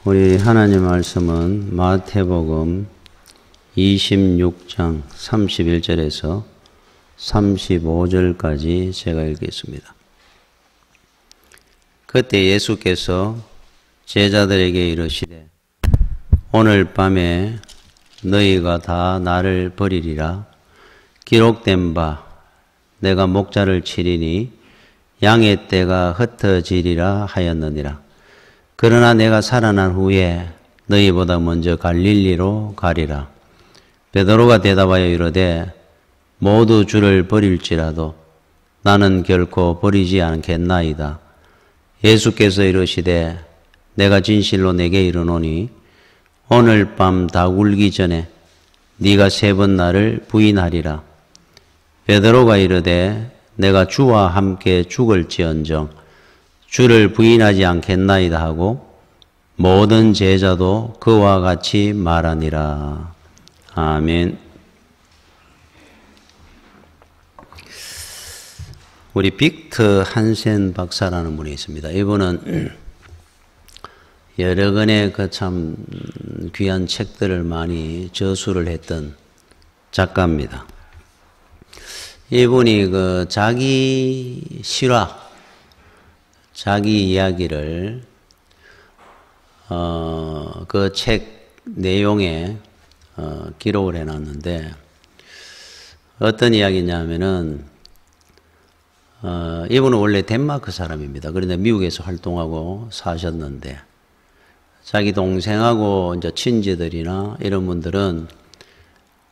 우리 하나님 말씀은 마태복음 26장 31절에서 35절까지 제가 읽겠습니다. 그때 예수께서 제자들에게 이르시되 오늘 밤에 너희가 다 나를 버리리라. 기록된 바 내가 목자를 치리니 양의 떼가 흩어지리라 하였느니라. 그러나 내가 살아난 후에 너희보다 먼저 갈릴리로 가리라. 베드로가 대답하여 이르되 모두 주를 버릴지라도 나는 결코 버리지 않겠나이다. 예수께서 이르시되 내가 진실로 내게 이르노니 오늘 밤 다 울기 전에 네가 3번 나를 부인하리라. 베드로가 이르되 내가 주와 함께 죽을지언정 주를 부인하지 않겠나이다 하고 모든 제자도 그와 같이 말하니라. 아멘. 우리 빅터 한센 박사라는 분이 있습니다. 이분은 여러 권의 그 참 귀한 책들을 많이 저술을 했던 작가입니다. 이분이 그 자기 실화, 자기 이야기를 그 책 내용에 기록을 해놨는데 어떤 이야기냐면은 이분은 원래 덴마크 사람입니다. 그런데 미국에서 활동하고 사셨는데 자기 동생하고 이제 친지들이나 이런 분들은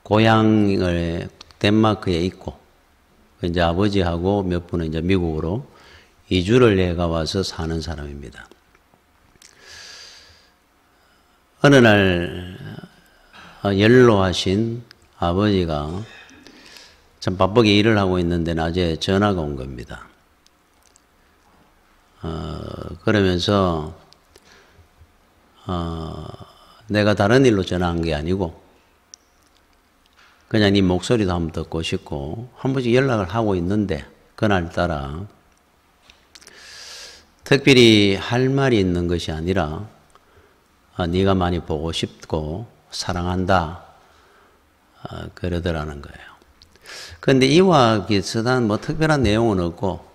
고향을 덴마크에 있고 이제 아버지하고 몇 분은 이제 미국으로 이주를 해가 와서 사는 사람입니다. 어느 날 연로하신 아버지가 참 바쁘게 일을 하고 있는데 낮에 전화가 온 겁니다. 그러면서 내가 다른 일로 전화한 게 아니고 그냥 네 목소리도 한번 듣고 싶고 한 번씩 연락을 하고 있는데 그날따라 특별히 할 말이 있는 것이 아니라 네가 많이 보고 싶고 사랑한다 그러더라는 거예요. 그런데 이와 비슷한 뭐 특별한 내용은 없고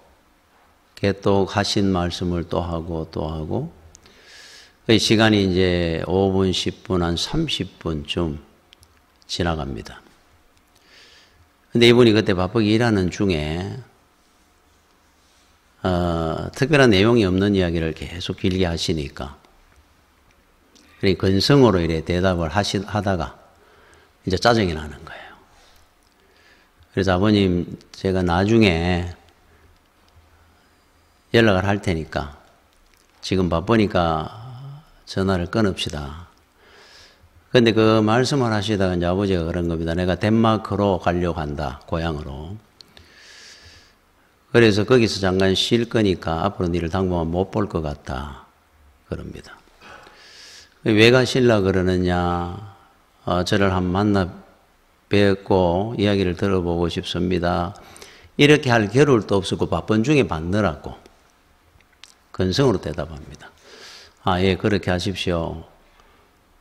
걔 또 하신 말씀을 또 하고 그 시간이 이제 5분, 10분, 한 30분쯤 지나갑니다. 근데 이분이 그때 바쁘게 일하는 중에 특별한 내용이 없는 이야기를 계속 길게 하시니까 건성으로 이래 대답을 하다가 이제 짜증이 나는 거예요. 그래서 아버님 제가 나중에 연락을 할 테니까 지금 바쁘니까 전화를 끊읍시다. 근데 그 말씀을 하시다가 이제 아버지가 그런 겁니다. 내가 덴마크로 가려고 한다. 고향으로. 그래서 거기서 잠깐 쉴 거니까 앞으로 니를 당분간 못 볼 것 같다. 그럽니다. 왜 가실라 그러느냐. 저를 한번 만나 뵙고 이야기를 들어보고 싶습니다. 이렇게 할 겨를도 없었고 바쁜 중에 받느라고 건성으로 대답합니다. 예, 그렇게 하십시오.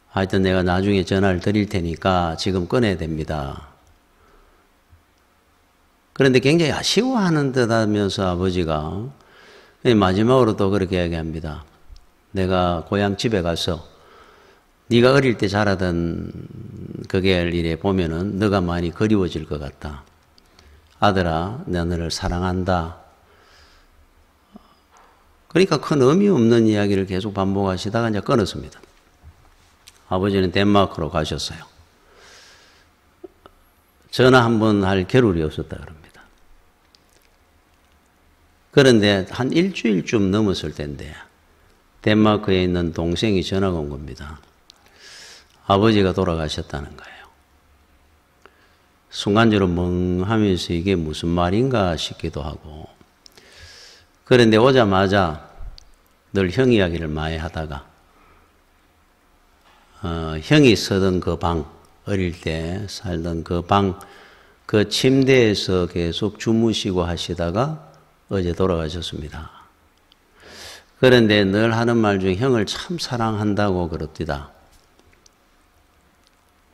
하여튼 내가 나중에 전화를 드릴 테니까 지금 끊어야 됩니다. 그런데 굉장히 아쉬워하는 듯 하면서 아버지가 마지막으로 또 그렇게 이야기합니다. 내가 고향 집에 가서 네가 어릴 때 자라던 그게 일에 보면은 너가 많이 그리워질 것 같다. 아들아, 내가 너를 사랑한다. 그러니까 큰 의미 없는 이야기를 계속 반복하시다가 이제 끊었습니다. 아버지는 덴마크로 가셨어요. 전화 한 번 할 겨를이 없었다 그럽니다. 그런데 한 일주일쯤 넘었을 텐데 덴마크에 있는 동생이 전화가 온 겁니다. 아버지가 돌아가셨다는 거예요. 순간적으로 멍하면서 이게 무슨 말인가 싶기도 하고 그런데 오자마자 늘 형 이야기를 많이 하다가 형이 쓰던 그 방, 어릴 때 살던 그 방, 그 침대에서 계속 주무시고 하시다가 어제 돌아가셨습니다. 그런데 늘 하는 말 중에 형을 참 사랑한다고 그럽디다.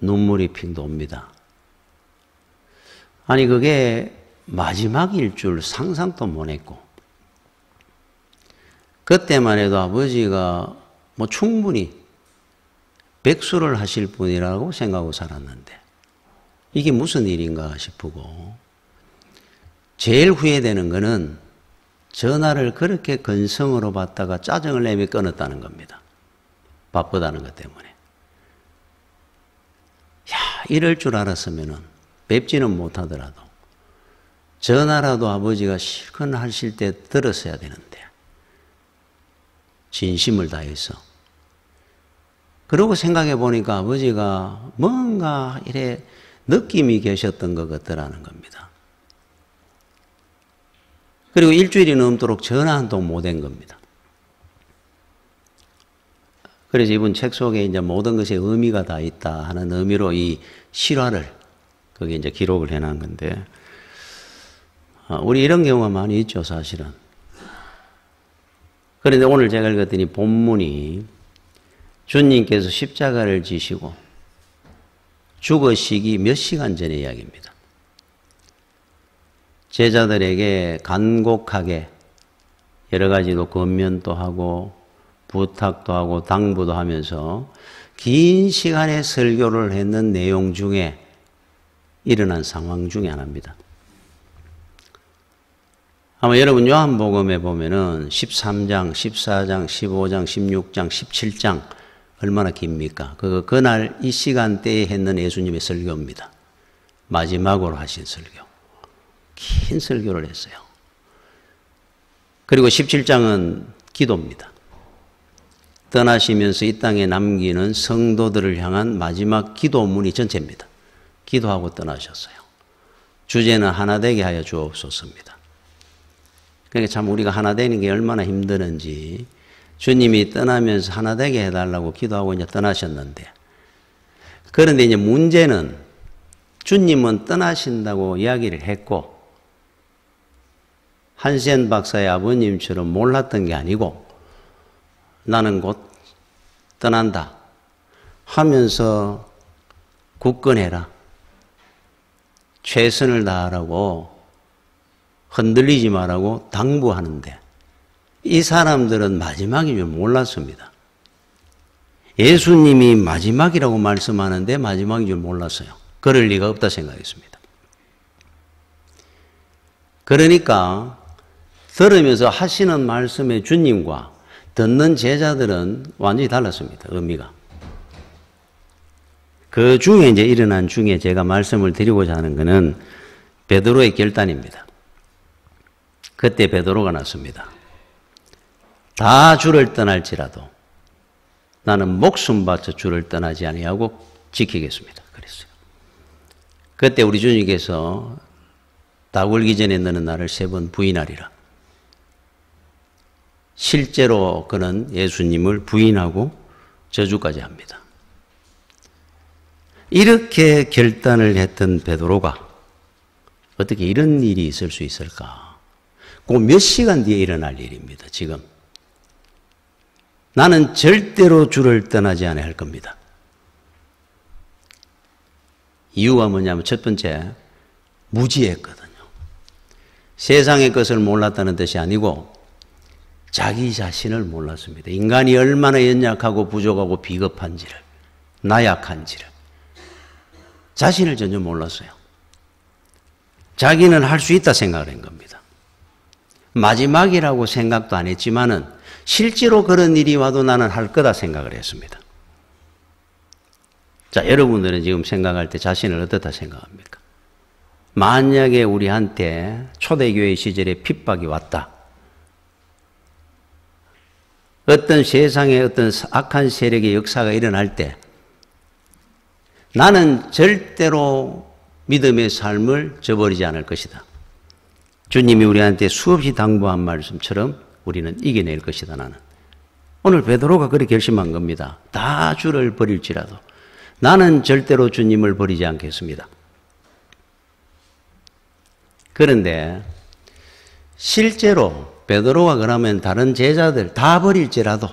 눈물이 핑 돕니다. 아니 그게 마지막일 줄 상상도 못했고 그때만 해도 아버지가 뭐 충분히 백수를 하실 분이라고 생각하고 살았는데 이게 무슨 일인가 싶고 제일 후회되는 거는 전화를 그렇게 건성으로 받다가 짜증을 내며 끊었다는 겁니다. 바쁘다는 것 때문에. 야, 이럴 줄 알았으면은 뵙지는 못하더라도 전화라도 아버지가 실컷 하실 때 들었어야 되는데 진심을 다해서. 그러고 생각해 보니까 아버지가 뭔가 이래 느낌이 계셨던 것 같더라는 겁니다. 그리고 일주일이 넘도록 전화 한 통 못 한 겁니다. 그래서 이분 책 속에 이제 모든 것에 의미가 다 있다 하는 의미로 이 실화를 거기 이제 기록을 해놓은 건데, 우리 이런 경우가 많이 있죠, 사실은. 그런데 오늘 제가 읽었더니 본문이 주님께서 십자가를 지시고 죽으시기 몇 시간 전의 이야기입니다. 제자들에게 간곡하게 여러 가지로 권면도 하고 부탁도 하고 당부도 하면서 긴 시간의 설교를 했는 내용 중에 일어난 상황 중에 하나입니다. 아마 여러분 요한복음에 보면은 13장, 14장, 15장, 16장, 17장 얼마나 깁니까? 그날 이 시간대에 했는 예수님의 설교입니다. 마지막으로 하신 설교. 긴 설교를 했어요. 그리고 17장은 기도입니다. 떠나시면서 이 땅에 남기는 성도들을 향한 마지막 기도문이 전체입니다. 기도하고 떠나셨어요. 주제는 하나 되게 하여 주옵소서입니다. 그러니까 참 우리가 하나 되는 게 얼마나 힘드는지 주님이 떠나면서 하나 되게 해달라고 기도하고 이제 떠나셨는데, 그런데 이제 문제는 주님은 떠나신다고 이야기를 했고 한센 박사의 아버님처럼 몰랐던 게 아니고 나는 곧 떠난다 하면서 굳건해라, 최선을 다하라고, 흔들리지 말라고 당부하는데 이 사람들은 마지막인 줄 몰랐습니다. 예수님이 마지막이라고 말씀하는데 마지막인 줄 몰랐어요. 그럴 리가 없다 생각했습니다. 그러니까 들으면서 하시는 말씀의 주님과 듣는 제자들은 완전히 달랐습니다. 의미가. 그 중에 이제 일어난 중에 제가 말씀을 드리고자 하는 것은 베드로의 결단입니다. 그때 베드로가 났습니다. 다 주를 떠날지라도 나는 목숨 바쳐 주를 떠나지 아니하고 지키겠습니다. 그랬어요. 그때 우리 주님께서 닭 울기 전에 너는 나를 3번 부인하리라. 실제로 그는 예수님을 부인하고 저주까지 합니다. 이렇게 결단을 했던 베드로가 어떻게 이런 일이 있을 수 있을까? 그 몇 시간 뒤에 일어날 일입니다. 지금 나는 절대로 주를 떠나지 않아야 할 겁니다. 이유가 뭐냐면 첫 번째, 무지했거든요. 세상의 것을 몰랐다는 뜻이 아니고 자기 자신을 몰랐습니다. 인간이 얼마나 연약하고 부족하고 비겁한지를, 나약한지를 자신을 전혀 몰랐어요. 자기는 할 수 있다 생각을 한 겁니다. 마지막이라고 생각도 안 했지만은 실제로 그런 일이 와도 나는 할 거다 생각을 했습니다. 자, 여러분들은 지금 생각할 때 자신을 어떻다 생각합니까? 만약에 우리한테 초대교회 시절에 핍박이 왔다. 어떤 세상에 어떤 악한 세력의 역사가 일어날 때 나는 절대로 믿음의 삶을 저버리지 않을 것이다. 주님이 우리한테 수없이 당부한 말씀처럼 우리는 이겨낼 것이다. 나는. 오늘 베드로가 그렇게 결심한 겁니다. 다 주를 버릴지라도 나는 절대로 주님을 버리지 않겠습니다. 그런데 실제로 베드로가 그러면 다른 제자들 다 버릴지라도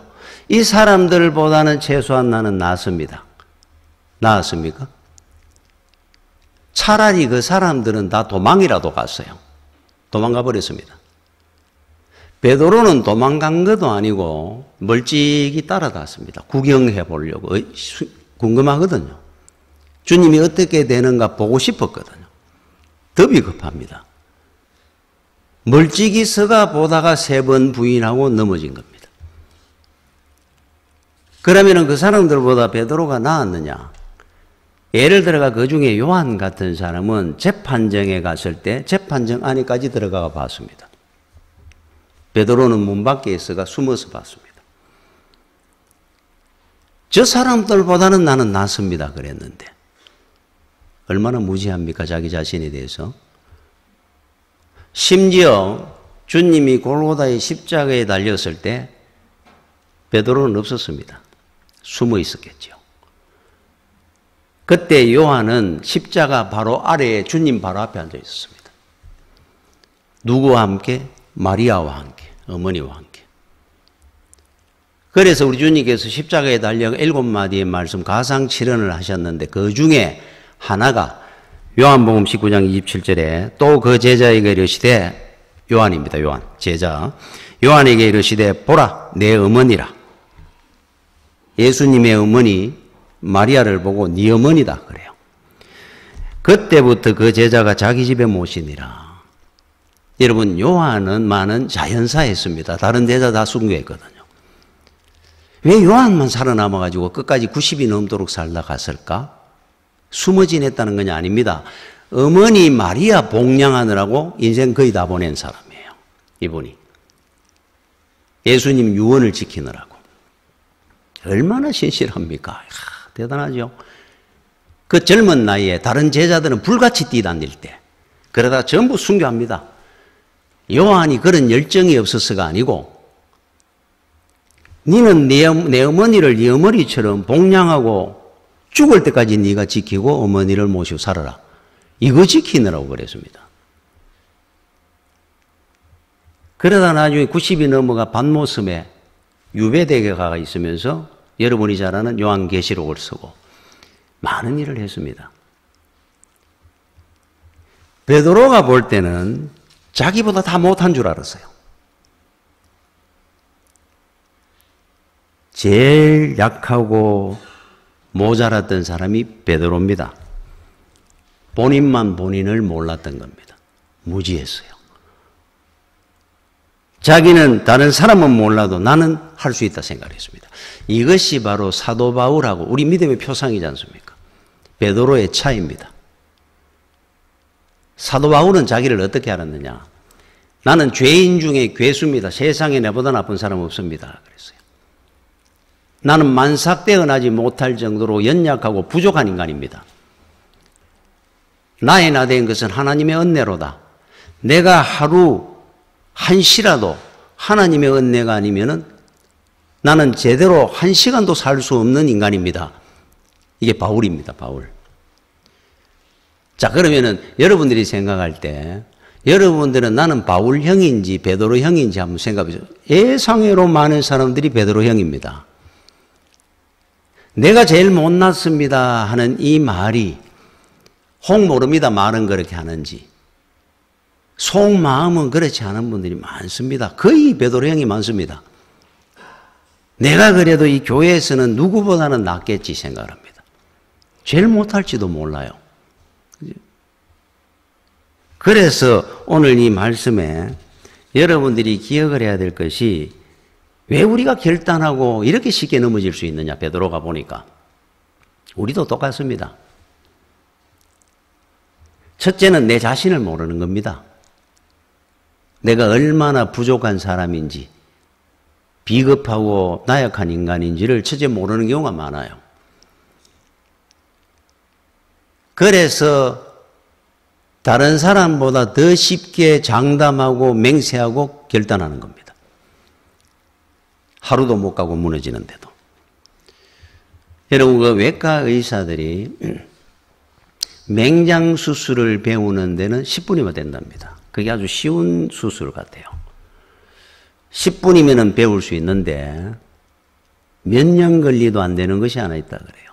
이 사람들보다는 최소한 나는 낫습니다. 나았습니까? 차라리 그 사람들은 다 도망이라도 갔어요. 도망가 버렸습니다. 베드로는 도망간 것도 아니고 멀찍이 따라갔습니다. 구경해 보려고. 궁금하거든요. 주님이 어떻게 되는가 보고 싶었거든요. 더비 급합니다. 멀찍이 서가 보다가 3번 부인하고 넘어진 겁니다. 그러면 그 사람들보다 베드로가 나았느냐? 예를 들어가 그 중에 요한 같은 사람은 재판정에 갔을 때 재판정 안에까지 들어가 봤습니다. 베드로는 문 밖에 있어가 숨어서 봤습니다. 저 사람들보다는 나는 낫습니다 그랬는데 얼마나 무지합니까 자기 자신에 대해서. 심지어 주님이 골고다의 십자가에 달렸을 때 베드로는 없었습니다. 숨어 있었겠죠. 그때 요한은 십자가 바로 아래에 주님 바로 앞에 앉아 있었습니다. 누구와 함께? 마리아와 함께, 어머니와 함께. 그래서 우리 주님께서 십자가에 달려 7마디의 말씀 가상칠언을 하셨는데 그 중에 하나가 요한복음 19장 27절에 또 그 제자에게 이르시되, 요한입니다. 요한 제자 요한에게 이르시되 보라 내 어머니라. 예수님의 어머니 마리아를 보고 네 어머니다 그래요. 그때부터 그 제자가 자기 집에 모시니라. 여러분 요한은 많은 자연사했습니다. 다른 제자 다 순교했거든요. 왜 요한만 살아남아가지고 끝까지 90이 넘도록 살다 갔을까? 숨어 지냈다는 건 아닙니다. 어머니 마리아 복양하느라고 인생 거의 다 보낸 사람이에요. 이분이. 예수님 유언을 지키느라고. 얼마나 신실합니까? 대단하죠. 그 젊은 나이에 다른 제자들은 불같이 뛰다닐 때 그러다 전부 순교합니다. 요한이 그런 열정이 없어서가 아니고 니는 내 어머니를 네 어머니처럼 복양하고 죽을 때까지 네가 지키고 어머니를 모시고 살아라. 이거 지키느라고 그랬습니다. 그러다 나중에 90이 넘어가 반모섬에 유배대교가 있으면서 여러분이 잘 아는 요한계시록을 쓰고 많은 일을 했습니다. 베드로가 볼 때는 자기보다 다 못한 줄 알았어요. 제일 약하고 모자랐던 사람이 베드로입니다. 본인만 본인을 몰랐던 겁니다. 무지했어요. 자기는 다른 사람은 몰라도 나는 할 수 있다 생각했습니다. 이것이 바로 사도 바울하고 우리 믿음의 표상이지 않습니까? 베드로의 차이입니다. 사도 바울은 자기를 어떻게 알았느냐? 나는 죄인 중에 괴수입니다. 세상에 내보다 나쁜 사람 없습니다. 그랬어요. 나는 만삭되어나지 못할 정도로 연약하고 부족한 인간입니다. 나의 나 된 것은 하나님의 은혜로다. 내가 하루 한시라도 하나님의 은혜가 아니면은 나는 제대로 한 시간도 살 수 없는 인간입니다. 이게 바울입니다. 바울. 자, 그러면은 여러분들이 생각할 때 여러분들은 나는 바울 형인지 베드로 형인지 한번 생각해 보세요. 예상외로 많은 사람들이 베드로 형입니다. 내가 제일 못났습니다 하는 이 말이 혹 모릅니다. 말은 그렇게 하는지. 속마음은 그렇지 않은 분들이 많습니다. 거의 베드로 형이 많습니다. 내가 그래도 이 교회에서는 누구보다는 낫겠지 생각을 합니다. 제일 못할지도 몰라요. 그래서 오늘 이 말씀에 여러분들이 기억을 해야 될 것이 왜 우리가 결단하고 이렇게 쉽게 넘어질 수 있느냐, 베드로가 보니까. 우리도 똑같습니다. 첫째는 내 자신을 모르는 겁니다. 내가 얼마나 부족한 사람인지, 비겁하고 나약한 인간인지를 첫째 모르는 경우가 많아요. 그래서 다른 사람보다 더 쉽게 장담하고 맹세하고 결단하는 겁니다. 하루도 못 가고 무너지는데도. 여러분, 그 외과 의사들이 맹장 수술을 배우는 데는 10분이면 된답니다. 그게 아주 쉬운 수술 같아요. 10분이면 배울 수 있는데 몇 년 걸리도 안 되는 것이 하나 있다 그래요.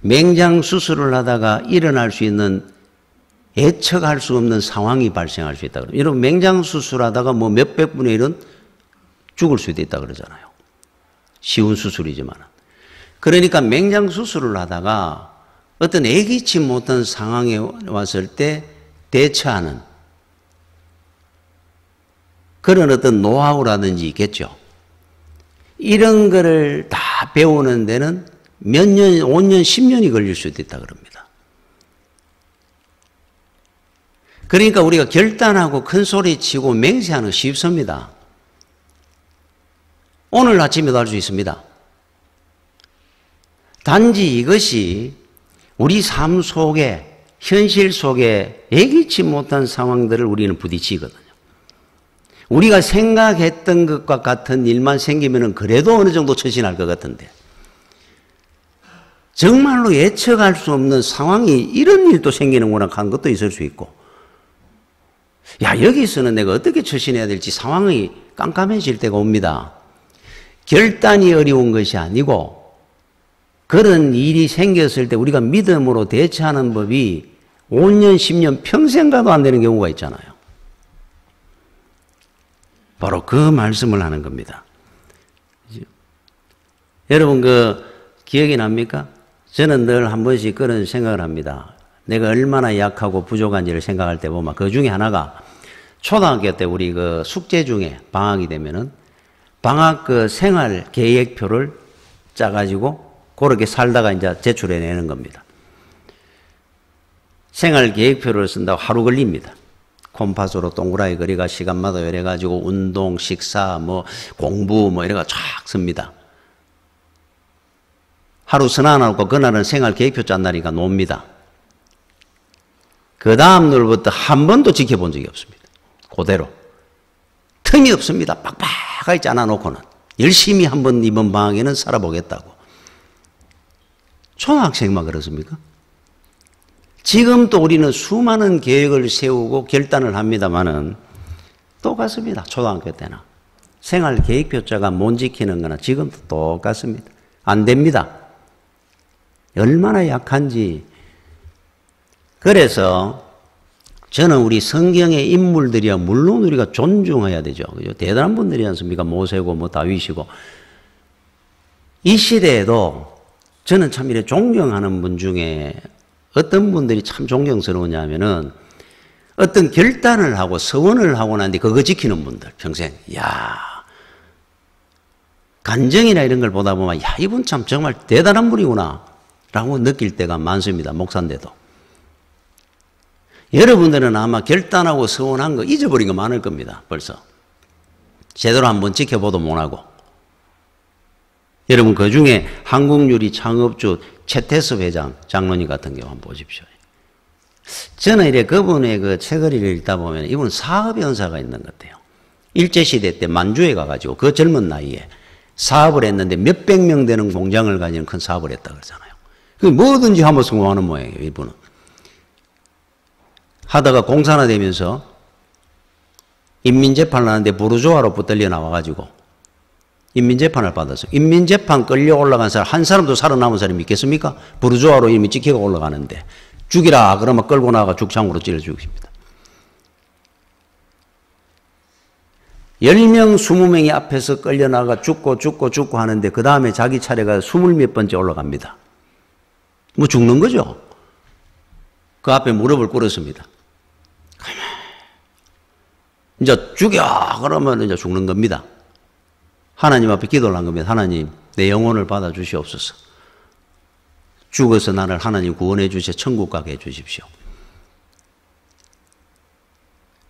맹장 수술을 하다가 일어날 수 있는 예측할 수 없는 상황이 발생할 수 있다 그래요. 여러분 맹장 수술하다가 뭐 몇백 분의 1은 죽을 수도 있다 그러잖아요. 쉬운 수술이지만. 그러니까 맹장 수술을 하다가 어떤 예기치 못한 상황에 왔을 때 대처하는 그런 어떤 노하우라든지 있겠죠. 이런 거를 다 배우는 데는 몇 년, 5년, 10년이 걸릴 수도 있다 그럽니다. 그러니까 우리가 결단하고 큰 소리 치고 맹세하는 거 쉽습니다. 오늘 아침에도 할 수 있습니다. 단지 이것이 우리 삶 속에, 현실 속에 예기치 못한 상황들을 우리는 부딪히거든요. 우리가 생각했던 것과 같은 일만 생기면 그래도 어느 정도 처신할 것 같은데 정말로 예측할 수 없는 상황이 이런 일도 생기는구나 하는 것도 있을 수 있고 야 여기서는 내가 어떻게 처신해야 될지 상황이 깜깜해질 때가 옵니다. 결단이 어려운 것이 아니고 그런 일이 생겼을 때 우리가 믿음으로 대처하는 법이 5년, 10년, 평생 가도 안 되는 경우가 있잖아요. 바로 그 말씀을 하는 겁니다. 여러분 기억이 납니까? 저는 늘 한 번씩 그런 생각을 합니다. 내가 얼마나 약하고 부족한지를 생각할 때 보면 그 중에 하나가 초등학교 때 우리 숙제 중에 방학이 되면은 방학 생활 계획표를 짜가지고 그렇게 살다가 이제 제출해내는 겁니다. 생활 계획표를 쓴다고 하루 걸립니다. 콤파스로 동그라미 그리가 시간마다 이래가지고 운동, 식사, 공부 이래가 쫙 씁니다. 하루 써놔놓고 그날은 생활 계획표 짠다니까 놉니다. 그 다음 날부터 한 번도 지켜본 적이 없습니다. 그대로. 틈이 없습니다. 빡빡하게 짜놔놓고는. 열심히 한번 이번 방학에는 살아보겠다고. 초등학생만 그렇습니까? 지금 또 우리는 수많은 계획을 세우고 결단을 합니다마는 똑같습니다. 초등학교 때나. 생활 계획표자가 못 지키는 거나 지금도 똑같습니다. 안 됩니다. 얼마나 약한지. 그래서 저는 우리 성경의 인물들이야 물론 우리가 존중해야 되죠. 그죠? 대단한 분들이지 않습니까? 모세고 다윗이고. 이 시대에도 저는 참 이렇게 존경하는 분 중에 어떤 분들이 참 존경스러우냐 하면은 어떤 결단을 하고 서원을 하고 난뒤 그거 지키는 분들 평생. 야 간증이나 이런 걸 보다 보면 야 이분 참 정말 대단한 분이구나 라고 느낄 때가 많습니다. 목사인데도. 여러분들은 아마 결단하고 서원한 거 잊어버린 거 많을 겁니다. 벌써. 제대로 한번 지켜보도 못하고. 여러분 그 중에 한국유리 창업주 최태섭 회장 장로님 같은 경우 한번 보십시오. 저는 이래 그분의 그 책을 읽다 보면 이분은 사업 연사가 있는 것 같아요. 일제시대 때 만주에 가가지고 그 젊은 나이에 사업을 했는데 몇백 명 되는 공장을 가지는 큰 사업을 했다 그러잖아요. 그 뭐든지 한번 성공하는 모양이에요. 이분은. 하다가 공산화 되면서 인민재판을 하는데 부르주아로 붙들려 나와가지고 인민재판을 받았어요. 인민재판 끌려 올라간 사람 한 사람도 살아남은 사람이 있겠습니까? 부르주아로 이미 찍혀가 올라가는데 죽이라 그러면 끌고 나가 죽창으로 찔러 죽입니다. 10명, 20명이 앞에서 끌려나가 죽고 하는데 그 다음에 자기 차례가 20몇 번째 올라갑니다. 죽는 거죠. 그 앞에 무릎을 꿇었습니다. 이제 죽여! 그러면 이제 죽는 겁니다. 하나님 앞에 기도를 한 겁니다. 하나님, 내 영혼을 받아 주시옵소서. 죽어서 나를 하나님 구원해 주셔 천국 가게 해 주십시오.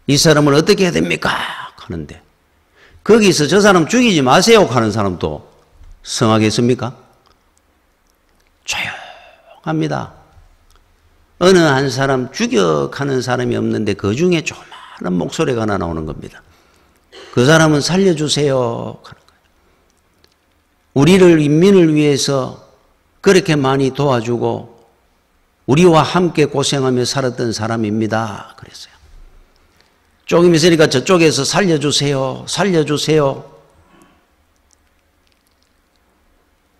이 사람을 어떻게 해야 됩니까? 하는데 거기서 저 사람 죽이지 마세요 하는 사람도 성하겠습니까? 조용합니다. 어느 한 사람 죽여가는 사람이 없는데 그 중에 조그마한 목소리가 하나 나오는 겁니다. 그 사람은 살려주세요 하는 거예요. 우리를 인민을 위해서 그렇게 많이 도와주고 우리와 함께 고생하며 살았던 사람입니다. 그랬어요. 조금 있으니까 저쪽에서 살려주세요. 살려주세요.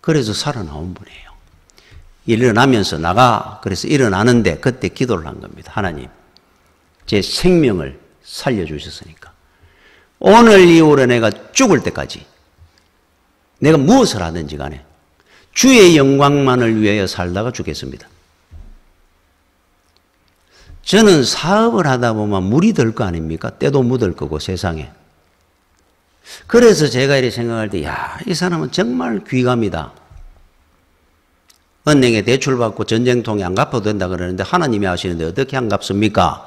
그래서 살아나온 분이에요. 일어나면서 나가. 그래서 일어나는데 그때 기도를 한 겁니다. 하나님, 제 생명을 살려주셨으니까 오늘 이후로 내가 죽을 때까지 내가 무엇을 하든지 간에 주의 영광만을 위하여 살다가 죽겠습니다. 저는 사업을 하다 보면 물이 들 거 아닙니까? 때도 묻을 거고 세상에. 그래서 제가 이렇게 생각할 때, 야, 이 사람은 정말 귀감이다. 은행에 대출 받고 전쟁통에 안 갚아도 된다 그러는데 하나님이 하시는데 어떻게 안 갚습니까?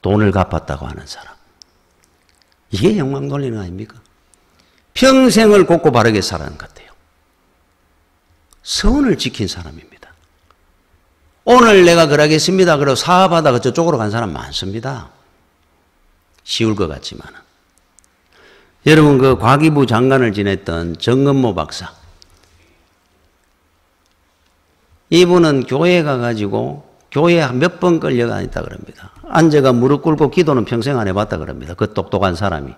돈을 갚았다고 하는 사람. 이게 영광 돌리는 거 아닙니까? 평생을 곱고 바르게 살아는 것 같아요. 선을 지킨 사람입니다. 오늘 내가 그러겠습니다. 그리고 사업하다가 저쪽으로 간 사람 많습니다. 쉬울 것 같지만은. 여러분, 그 과기부 장관을 지냈던 정건모 박사. 이분은 교회에 가가지고 교회에 몇 번 끌려다녔다 그럽니다. 앉아가 무릎 꿇고 기도는 평생 안 해봤다 그럽니다. 그 똑똑한 사람이.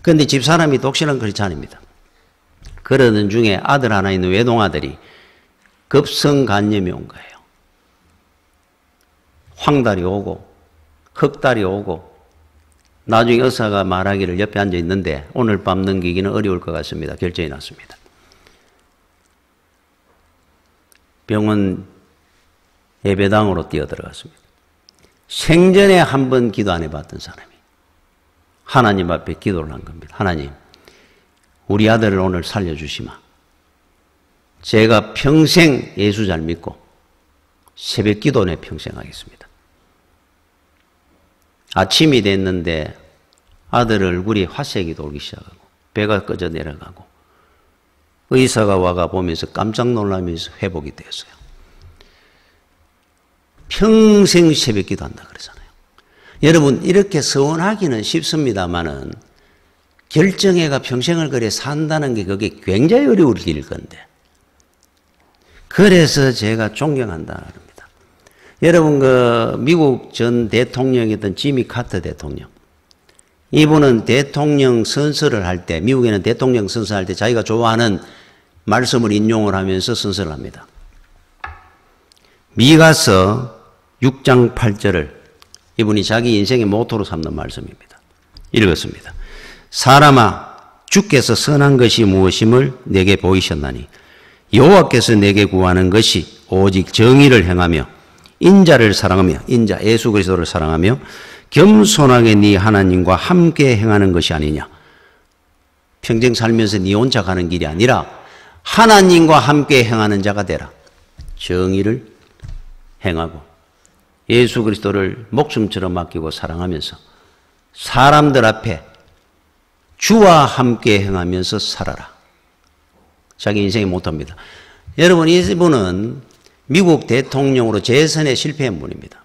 그런데 집사람이 독실한 크리스찬입니다. 그러던 중에 아들 하나 있는 외동아들이 급성간염이 온 거예요. 황달이 오고 흑달이 오고 나중에 의사가 말하기를 옆에 앉아 있는데 오늘 밤 넘기기는 어려울 것 같습니다. 결정이 났습니다. 병원 예배당으로 뛰어들어갔습니다. 생전에 한 번 기도 안 해봤던 사람이 하나님 앞에 기도를 한 겁니다. 하나님, 우리 아들을 오늘 살려주시마. 제가 평생 예수 잘 믿고 새벽 기도내 평생 하겠습니다. 아침이 됐는데 아들 얼굴이 화색이 돌기 시작하고 배가 꺼져 내려가고 의사가 와가 보면서 깜짝 놀라면서 회복이 되었어요. 평생 새벽 기도한다 그러잖아요. 여러분, 이렇게 서원하기는 쉽습니다만은 결정해가 평생을 그래 산다는 게 그게 굉장히 어려울 일일 건데. 그래서 제가 존경한다 그럽니다. 여러분, 그 미국 전 대통령이었던 지미 카터 대통령. 이분은 대통령 선서를 할 때, 미국에는 대통령 선서할 때 자기가 좋아하는 말씀을 인용을 하면서 선서를 합니다. 미가서 6장 8절을 이분이 자기 인생의 모토로 삼는 말씀입니다. 읽었습니다. 사람아, 주께서 선한 것이 무엇임을 내게 보이셨나니 여호와께서 내게 구하는 것이 오직 정의를 행하며 인자를 사랑하며, 인자 예수 그리스도를 사랑하며 겸손하게 네 하나님과 함께 행하는 것이 아니냐. 평생 살면서 네 혼자 가는 길이 아니라 하나님과 함께 행하는 자가 되라. 정의를 행하고 예수 그리스도를 목숨처럼 맡기고 사랑하면서 사람들 앞에 주와 함께 행하면서 살아라. 자기 인생의 모토입니다. 여러분, 이분은 미국 대통령으로 재선에 실패한 분입니다.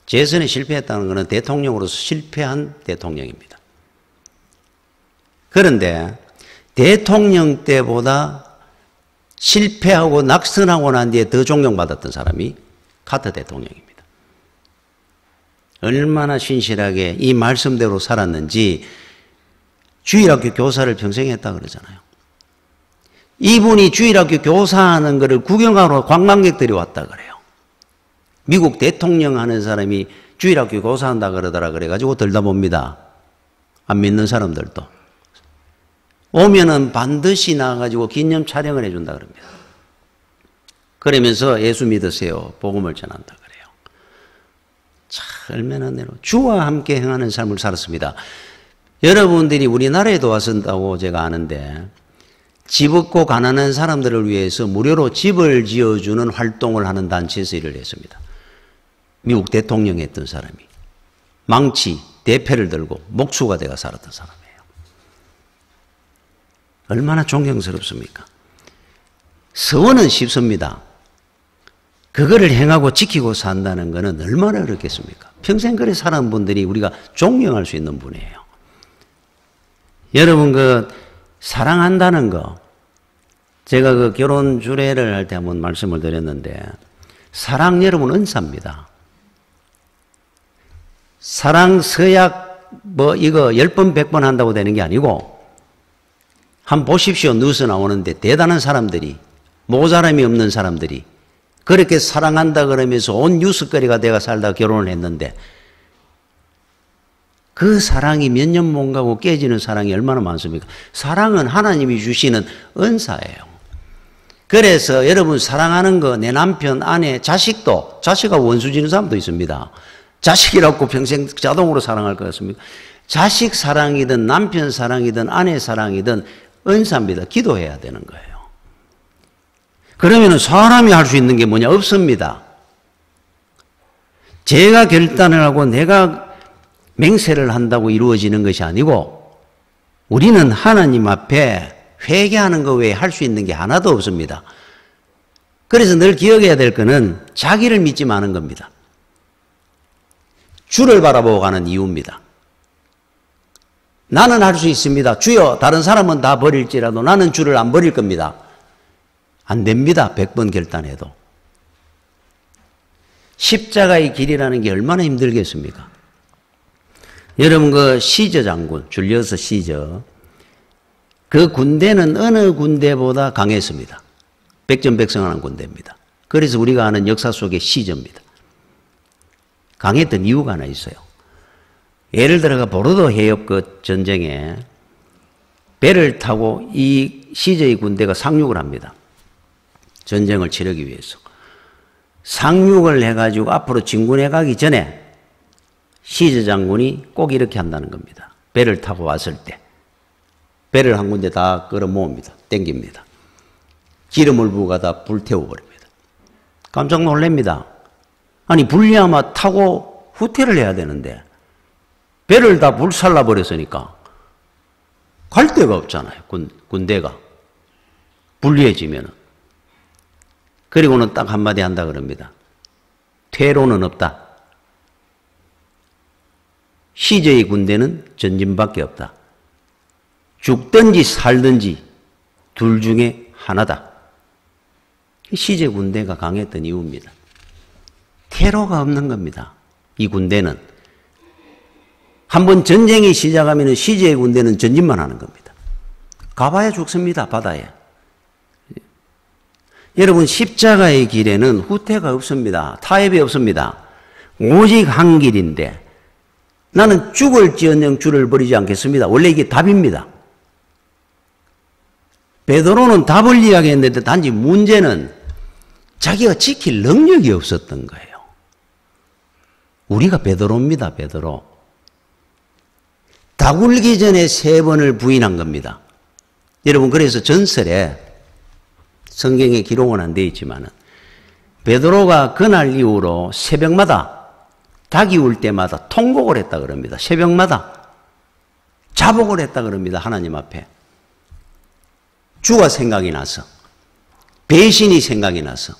재선에 실패했다는 것은 대통령으로서 실패한 대통령입니다. 그런데 대통령 때보다 실패하고 낙선하고 난 뒤에 더 존경받았던 사람이 카터 대통령입니다. 얼마나 신실하게 이 말씀대로 살았는지 주일학교 교사를 평생 했다 그러잖아요. 이분이 주일학교 교사하는 것을 구경하러 관광객들이 왔다 그래요. 미국 대통령 하는 사람이 주일학교 교사한다 그러더라 그래가지고 들다봅니다. 안 믿는 사람들도. 오면은 반드시 나와가지고 기념 촬영을 해준다 그럽니다. 그러면서 예수 믿으세요. 복음을 전한다 그래요. 참 얼마나 내로 주와 함께 행하는 삶을 살았습니다. 여러분들이 우리나라에도 왔었다고 제가 아는데 집 없고 가난한 사람들을 위해서 무료로 집을 지어주는 활동을 하는 단체에서 일을 했습니다. 미국 대통령 했던 사람이 망치, 대패를 들고 목수가 되어 살았던 사람이에요. 얼마나 존경스럽습니까? 서원은 쉽습니다. 그거를 행하고 지키고 산다는 것은 얼마나 어렵겠습니까? 평생 그래 사는 분들이 우리가 존경할 수 있는 분이에요. 여러분, 그 사랑한다는 거, 제가 그 결혼 주례를 할 때 한번 말씀을 드렸는데, 사랑 여러분 은사입니다. 사랑 서약 이거 10번 100번 한다고 되는 게 아니고 한번 보십시오. 뉴스 나오는데 대단한 사람들이, 모자람이 없는 사람들이 그렇게 사랑한다 그러면서 온 뉴스거리가 돼가 살다가 결혼을 했는데 그 사랑이 몇 년 못 가고 깨지는 사랑이 얼마나 많습니까? 사랑은 하나님이 주시는 은사예요. 그래서 여러분 사랑하는 거, 내 남편, 아내, 자식도, 자식하고 원수 지는 사람도 있습니다. 자식이라고 평생 자동으로 사랑할 것 같습니까? 자식 사랑이든 남편 사랑이든 아내 사랑이든 은사입니다. 기도해야 되는 거예요. 그러면 사람이 할 수 있는 게 뭐냐? 없습니다. 제가 결단을 하고 내가 맹세를 한다고 이루어지는 것이 아니고 우리는 하나님 앞에 회개하는 것 외에 할 수 있는 게 하나도 없습니다. 그래서 늘 기억해야 될 것은 자기를 믿지 마는 겁니다. 주를 바라보고 가는 이유입니다. 나는 할 수 있습니다. 주여, 다른 사람은 다 버릴지라도 나는 주를 안 버릴 겁니다. 안 됩니다. 100번 결단해도. 십자가의 길이라는 게 얼마나 힘들겠습니까? 여러분 그 시저 장군, 줄리어스 시저, 그 군대는 어느 군대보다 강했습니다. 백전백승하는 군대입니다. 그래서 우리가 아는 역사 속의 시저입니다. 강했던 이유가 하나 있어요. 예를 들어가 보르도 해협 그 전쟁에 배를 타고 이 시저의 군대가 상륙을 합니다. 전쟁을 치르기 위해서. 상륙을 해가지고 앞으로 진군해 가기 전에 시저 장군이 꼭 이렇게 한다는 겁니다. 배를 타고 왔을 때 배를 한 군데 다 끌어 모읍니다. 땡깁니다. 기름을 부어 가다 불태워버립니다. 깜짝 놀랍니다. 아니 불리하면 타고 후퇴를 해야 되는데 배를 다 불살라 버렸으니까 갈 데가 없잖아요. 군대가 불리해지면은. 그리고는 딱 한마디 한다 그럽니다. 퇴로는 없다. 시저의 군대는 전진밖에 없다. 죽든지 살든지 둘 중에 하나다. 시저 군대가 강했던 이유입니다. 퇴로가 없는 겁니다. 이 군대는. 한번 전쟁이 시작하면 시저의 군대는 전진만 하는 겁니다. 가봐야 죽습니다. 바다에. 여러분 십자가의 길에는 후퇴가 없습니다. 타협이 없습니다. 오직 한 길인데 나는 죽을지언정 주를 버리지 않겠습니다. 원래 이게 답입니다. 베드로는 답을 이야기했는데 단지 문제는 자기가 지킬 능력이 없었던 거예요. 우리가 베드로입니다. 베드로. 다 굴기 전에 3번을 부인한 겁니다. 여러분 그래서 전설에 성경에 기록은 안 되어 있지만 베드로가 그날 이후로 새벽마다 닭이 울 때마다 통곡을 했다 그럽니다. 새벽마다 자복을 했다 그럽니다. 하나님 앞에. 주가 생각이 나서 배신이 생각이 나서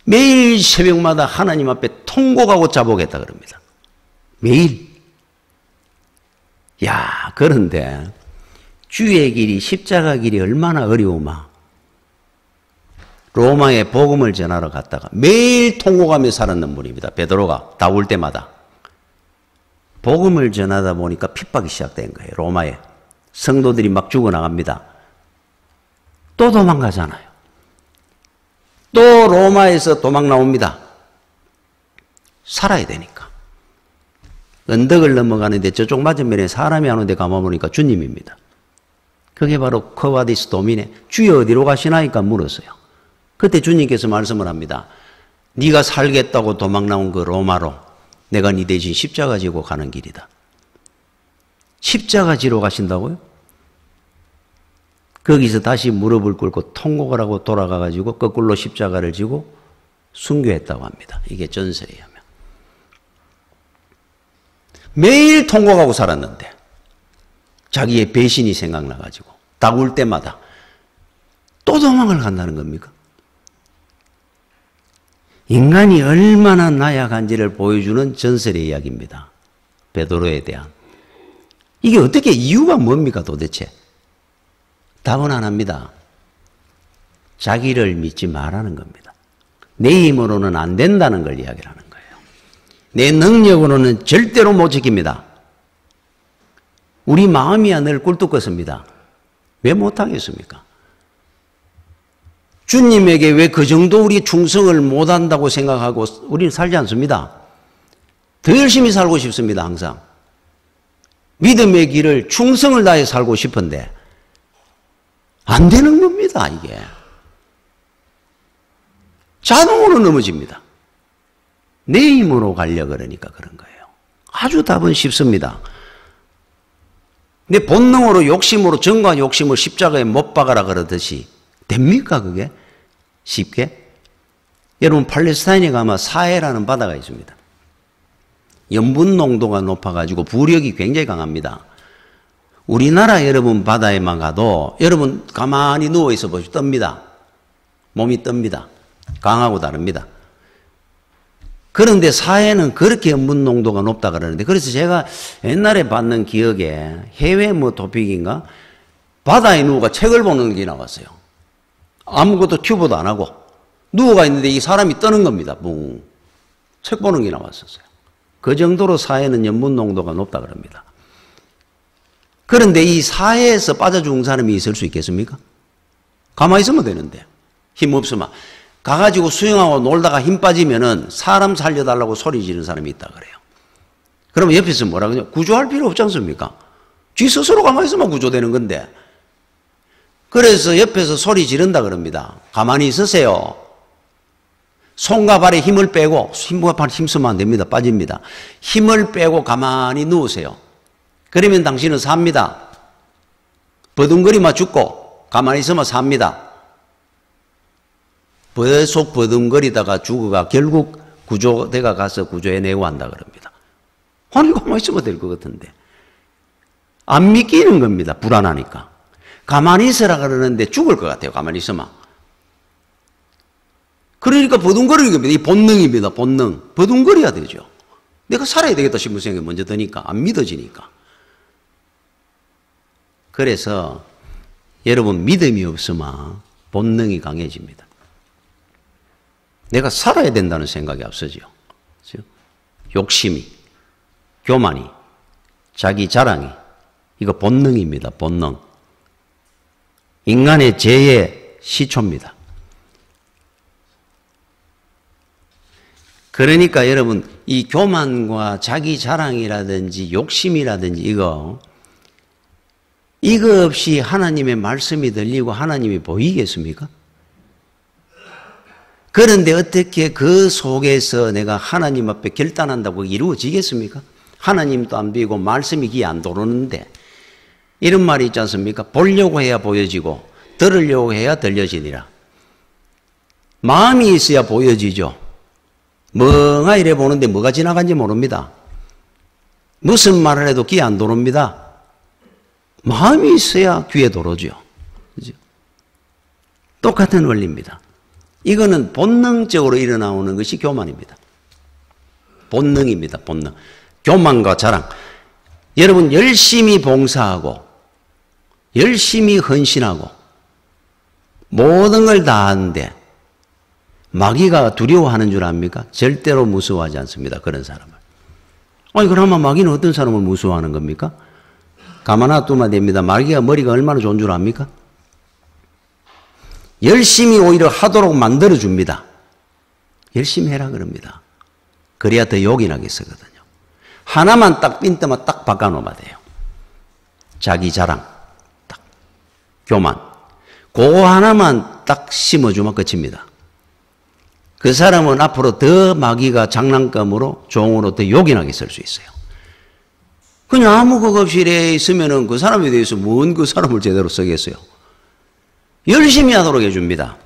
매일 새벽마다 하나님 앞에 통곡하고 자복했다 그럽니다. 매일. 야, 그런데 주의 길이 십자가 길이 얼마나 어려우마. 로마에 복음을 전하러 갔다가 매일 통곡하며 살았는 분입니다. 베드로가 다 올 때마다. 복음을 전하다 보니까 핍박이 시작된 거예요. 로마에. 성도들이 막 죽어나갑니다. 또 도망가잖아요. 또 로마에서 도망 나옵니다. 살아야 되니까. 언덕을 넘어가는데 저쪽 맞은편에 사람이 안 오는데 가만보니까 주님입니다. 그게 바로 커바디스 도미네. 주여 어디로 가시나이까 물었어요. 그때 주님께서 말씀을 합니다. 네가 살겠다고 도망 나온 그 로마로 내가 네 대신 십자가 지고 가는 길이다. 십자가 지러 가신다고요? 거기서 다시 무릎을 꿇고 통곡을 하고 돌아가가지고 거꾸로 십자가를 지고 순교했다고 합니다. 이게 전설에 의하면. 매일 통곡하고 살았는데 자기의 배신이 생각나가지고 딱 울 때마다 또 도망을 간다는 겁니까? 인간이 얼마나 나약한지를 보여주는 전설의 이야기입니다. 베드로에 대한. 이게 어떻게 이유가 뭡니까 도대체? 답은 하나입니다. 자기를 믿지 말라는 겁니다. 내 힘으로는 안 된다는 걸 이야기하는 거예요. 내 능력으로는 절대로 못 지킵니다. 우리 마음이야 늘 꿀뚝 같습니다. 왜 못하겠습니까? 주님에게 왜 그 정도 우리 충성을 못한다고 생각하고 우리는 살지 않습니다. 더 열심히 살고 싶습니다. 항상. 믿음의 길을 충성을 다해 살고 싶은데 안 되는 겁니다. 이게. 자동으로 넘어집니다. 내 힘으로 가려고 그러니까 그런 거예요. 아주 답은 쉽습니다. 내 본능으로 욕심으로 정과 욕심을 십자가에 못 박아라 그러듯이 됩니까 그게? 쉽게? 여러분 팔레스타인에 가면 사해라는 바다가 있습니다. 염분 농도가 높아가지고 부력이 굉장히 강합니다. 우리나라 여러분 바다에만 가도 여러분 가만히 누워있어 보시면 뜹니다. 몸이 뜹니다. 강하고 다릅니다. 그런데 사해는 그렇게 염분 농도가 높다 그러는데 그래서 제가 옛날에 봤는 기억에 해외 토픽인가 바다에 누워가 책을 보는 게 나왔어요. 아무것도 튜브도 안 하고 누워가 있는데 이 사람이 떠는 겁니다. 붕. 책 보는 게 나왔었어요. 그 정도로 사해는 염분 농도가 높다 그럽니다. 그런데 이 사해에서 빠져 죽은 사람이 있을 수 있겠습니까? 가만히 있으면 되는데 힘 없으면 가가지고 수영하고 놀다가 힘 빠지면은 사람 살려달라고 소리 지르는 사람이 있다 그래요. 그러면 옆에서 뭐라 그러냐? 구조할 필요 없지 않습니까? 쥐 스스로 가만히 있으면 구조되는 건데. 그래서 옆에서 소리 지른다 그럽니다. 가만히 있으세요. 손과 발에 힘을 빼고, 손과 발에 힘 쓰면 안 됩니다. 빠집니다. 힘을 빼고 가만히 누우세요. 그러면 당신은 삽니다. 버둥거리면 죽고, 가만히 있으면 삽니다. 계속 버둥거리다가 죽어가 결국 구조대가 가서 구조해내고 한다 그럽니다. 아니, 가만히 있으면 될 것 같은데. 안 믿기는 겁니다. 불안하니까. 가만히 있으라 그러는데 죽을 것 같아요. 가만히 있으면. 그러니까 버둥거리는 겁니다. 이 본능입니다. 본능. 버둥거려야 되죠. 내가 살아야 되겠다 싶은 생각이 먼저 드니까 안 믿어지니까. 그래서 여러분 믿음이 없으면 본능이 강해집니다. 내가 살아야 된다는 생각이 앞서죠. 욕심이, 교만이, 자기 자랑이 이거 본능입니다. 본능. 인간의 죄의 시초입니다. 그러니까 여러분 이 교만과 자기 자랑이라든지 욕심이라든지 이거 없이 하나님의 말씀이 들리고 하나님이 보이겠습니까? 그런데 어떻게 그 속에서 내가 하나님 앞에 결단한다고 이루어지겠습니까? 하나님도 안 보이고 말씀이 귀에 안 들어오는데 이런 말이 있지 않습니까? 보려고 해야 보여지고 들으려고 해야 들려지니라. 마음이 있어야 보여지죠. 멍하니 이래 보는데 뭐가 지나간지 모릅니다. 무슨 말을 해도 귀에 안 들어옵니다. 마음이 있어야 귀에 들어오죠. 그죠? 똑같은 원리입니다. 이거는 본능적으로 일어나오는 것이 교만입니다. 본능입니다. 본능. 교만과 자랑. 여러분 열심히 봉사하고 열심히 헌신하고 모든 걸 다 하는데 마귀가 두려워하는 줄 압니까? 절대로 무서워하지 않습니다. 그런 사람을. 아니 그러면 마귀는 어떤 사람을 무서워하는 겁니까? 가만 놔두면 됩니다. 마귀가 머리가 얼마나 좋은 줄 압니까? 열심히 오히려 하도록 만들어줍니다. 열심히 해라 그럽니다. 그래야 더 요긴하게 쓰거든요. 하나만 딱 빈때만 딱 바꿔놓으면 돼요. 자기 자랑, 딱 교만. 그거 하나만 딱 심어주면 끝입니다. 그 사람은 앞으로 더 마귀가 장난감으로 종으로 더 요긴하게 쓸 수 있어요. 그냥 아무 것 없이 이래 있으면은 그 사람에 대해서 뭔 그 사람을 제대로 쓰겠어요. 열심히 하도록 해줍니다.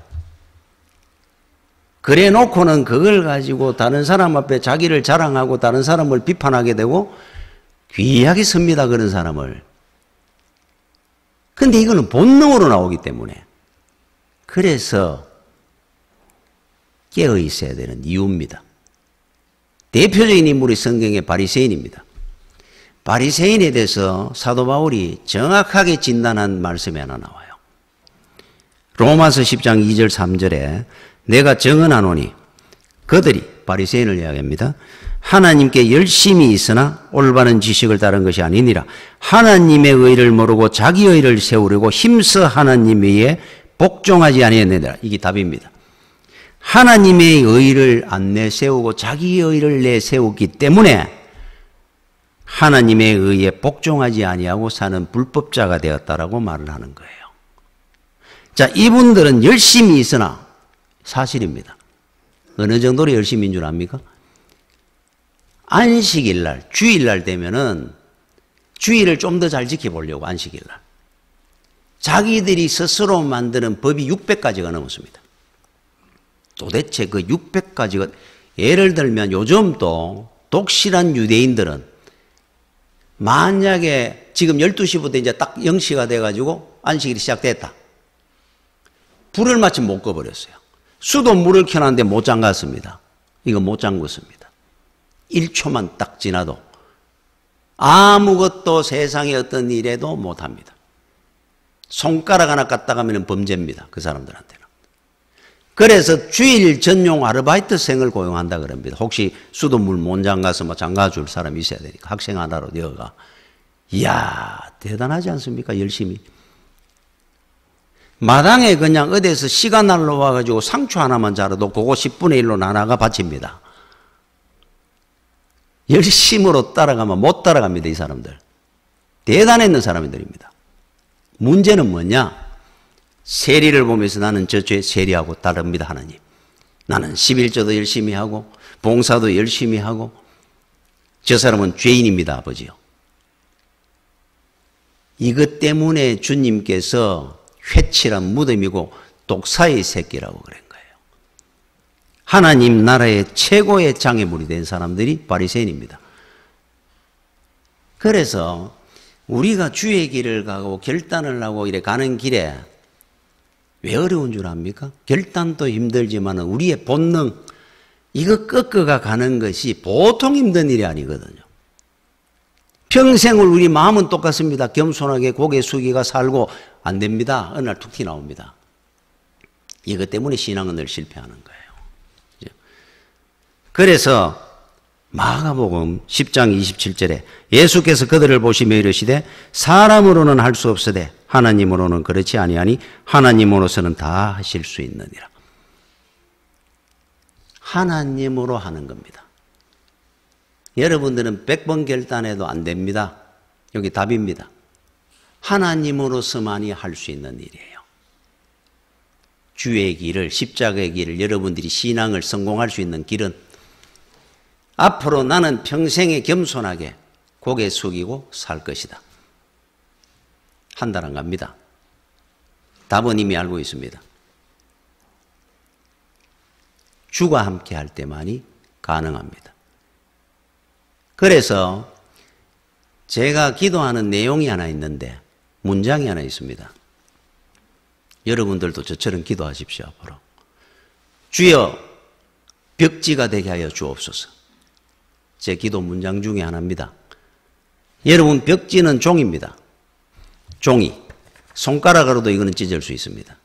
그래 놓고는 그걸 가지고 다른 사람 앞에 자기를 자랑하고 다른 사람을 비판하게 되고 귀하게 씁니다. 그런 사람을. 근데 이거는 본능으로 나오기 때문에 그래서 깨어 있어야 되는 이유입니다. 대표적인 인물이 성경의 바리새인입니다. 바리새인에 대해서 사도 바울이 정확하게 진단한 말씀이 하나 나와요. 로마서 10장 2절 3절에 내가 정언하노니 그들이 바리새인을 이야기합니다. 하나님께 열심히 있으나 올바른 지식을 따른 것이 아니니라. 하나님의 의를 모르고 자기 의를 세우려고 힘써 하나님의 의에 복종하지 아니했느니라. 이게 답입니다. 하나님의 의를 안 내세우고 자기의 의를 내세우기 때문에 하나님의 의에 복종하지 아니하고 사는 불법자가 되었다라고 말을 하는 거예요. 자, 이분들은 열심히 있으나 사실입니다. 어느 정도로 열심히인 줄 압니까? 안식일날, 주일날 되면은 주일을 좀 더 잘 지켜보려고 안식일날. 자기들이 스스로 만드는 법이 600가지가 넘었습니다. 도대체 그 600가지가, 예를 들면 요즘 또 독실한 유대인들은 만약에 지금 12시부터 이제 딱 0시가 돼가지고 안식일이 시작됐다. 불을 마침 못 꺼버렸어요. 수도 물을 켜놨는데 못 잠갔습니다. 이거 못 잠궜습니다. 1초만 딱 지나도 아무것도 세상의 어떤 일에도 못합니다. 손가락 하나 갖다 가면 범죄입니다. 그 사람들한테는. 그래서 주일 전용 아르바이트생을 고용한다 그럽니다. 혹시 수돗물 못 잠가서 뭐 잠가줄 사람이 있어야 되니까 학생 하나로 되어가. 이야, 대단하지 않습니까? 열심히. 마당에 그냥 어디에서 시간 날로 와가지고 상추 하나만 자라도 그거 10분의 1로 나눠가 바칩니다. 열심으로 따라가면 못 따라갑니다, 이 사람들. 대단했는 사람들입니다. 문제는 뭐냐? 세리를 보면서 나는 저죄 세리하고 다릅니다, 하나님. 나는 11조도 열심히 하고 봉사도 열심히 하고 저 사람은 죄인입니다, 아버지요. 이것 때문에 주님께서 회칠한 무덤이고 독사의 새끼라고 그런 거예요. 하나님 나라의 최고의 장애물이 된 사람들이 바리새인입니다. 그래서 우리가 주의 길을 가고 결단을 하고 이래 가는 길에 왜 어려운 줄 압니까? 결단도 힘들지만 우리의 본능, 이거 꺾어가 가는 것이 보통 힘든 일이 아니거든요. 평생을 우리 마음은 똑같습니다. 겸손하게 고개 숙이가 살고 안 됩니다. 어느 날 툭 튀어나옵니다. 이것 때문에 신앙은 늘 실패하는 거예요. 그래서 마가복음 10장 27절에 예수께서 그들을 보시며 이르시되 사람으로는 할 수 없으되 하나님으로는 그렇지 아니하니 하나님으로서는 다 하실 수 있느니라. 하나님으로 하는 겁니다. 여러분들은 100번 결단해도 안 됩니다. 여기 답입니다. 하나님으로서만이 할 수 있는 일이에요. 주의 길을, 십자가의 길을, 여러분들이 신앙을 성공할 수 있는 길은 앞으로 나는 평생에 겸손하게 고개 숙이고 살 것이다. 한 달 안 갑니다. 답은 이미 알고 있습니다. 주가 함께 할 때만이 가능합니다. 그래서 제가 기도하는 내용이 하나 있는데 문장이 하나 있습니다. 여러분들도 저처럼 기도하십시오. 앞으로. 주여 벽지가 되게 하여 주옵소서. 제 기도 문장 중에 하나입니다. 여러분 벽지는 종입니다. 종이. 손가락으로도 이거는 찢을 수 있습니다.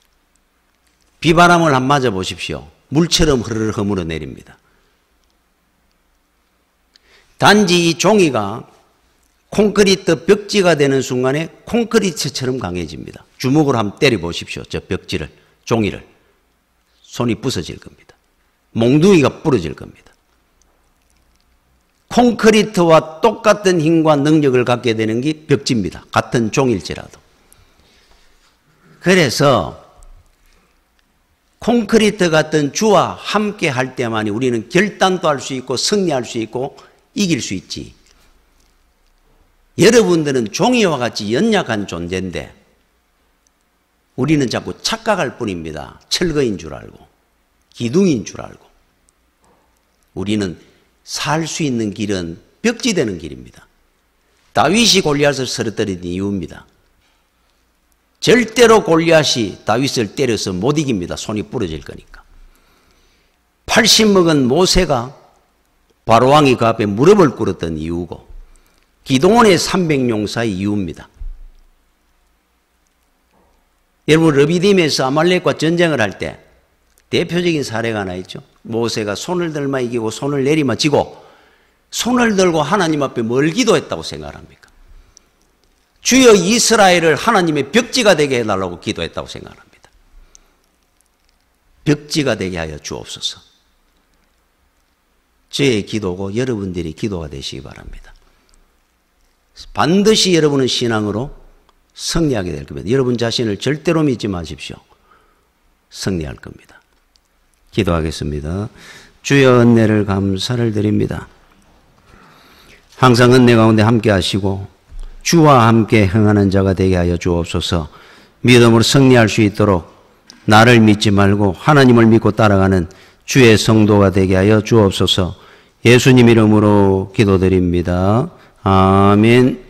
비바람을 한 맞아 보십시오. 물처럼 흐르르 허물어 내립니다. 단지 이 종이가 콘크리트 벽지가 되는 순간에 콘크리트처럼 강해집니다. 주먹으로 한번 때려 보십시오. 저 벽지를, 종이를. 손이 부서질 겁니다. 몽둥이가 부러질 겁니다. 콘크리트와 똑같은 힘과 능력을 갖게 되는 게 벽지입니다. 같은 종일지라도. 그래서 콘크리트 같은 주와 함께 할 때만이 우리는 결단도 할 수 있고 승리할 수 있고 이길 수 있지. 여러분들은 종이와 같이 연약한 존재인데 우리는 자꾸 착각할 뿐입니다. 철거인 줄 알고 기둥인 줄 알고. 우리는 살 수 있는 길은 벽지되는 길입니다. 다윗이 골리앗을 쓰러뜨린 이유입니다. 절대로 골리앗이 다윗을 때려서 못 이깁니다. 손이 부러질 거니까. 80 먹은 모세가 바로왕이 그 앞에 무릎을 꿇었던 이유고 기도원의 300용사의 이유입니다. 여러분 르비딤에서 아말렉과 전쟁을 할 때 대표적인 사례가 하나 있죠. 모세가 손을 들마 이기고 손을 내리마 지고 손을 들고 하나님 앞에 뭘 기도했다고 생각합니까? 주여 이스라엘을 하나님의 벽지가 되게 해달라고 기도했다고 생각합니다. 벽지가 되게 하여 주옵소서. 저의 기도고 여러분들이 기도가 되시기 바랍니다. 반드시 여러분은 신앙으로 승리하게 될 겁니다. 여러분 자신을 절대로 믿지 마십시오. 승리할 겁니다. 기도하겠습니다. 주여 은혜를 감사를 드립니다. 항상 은혜 가운데 함께 하시고 주와 함께 행하는 자가 되게 하여 주옵소서. 믿음으로 승리할 수 있도록 나를 믿지 말고 하나님을 믿고 따라가는 주의 성도가 되게 하여 주옵소서. 예수님 이름으로 기도드립니다. 아멘.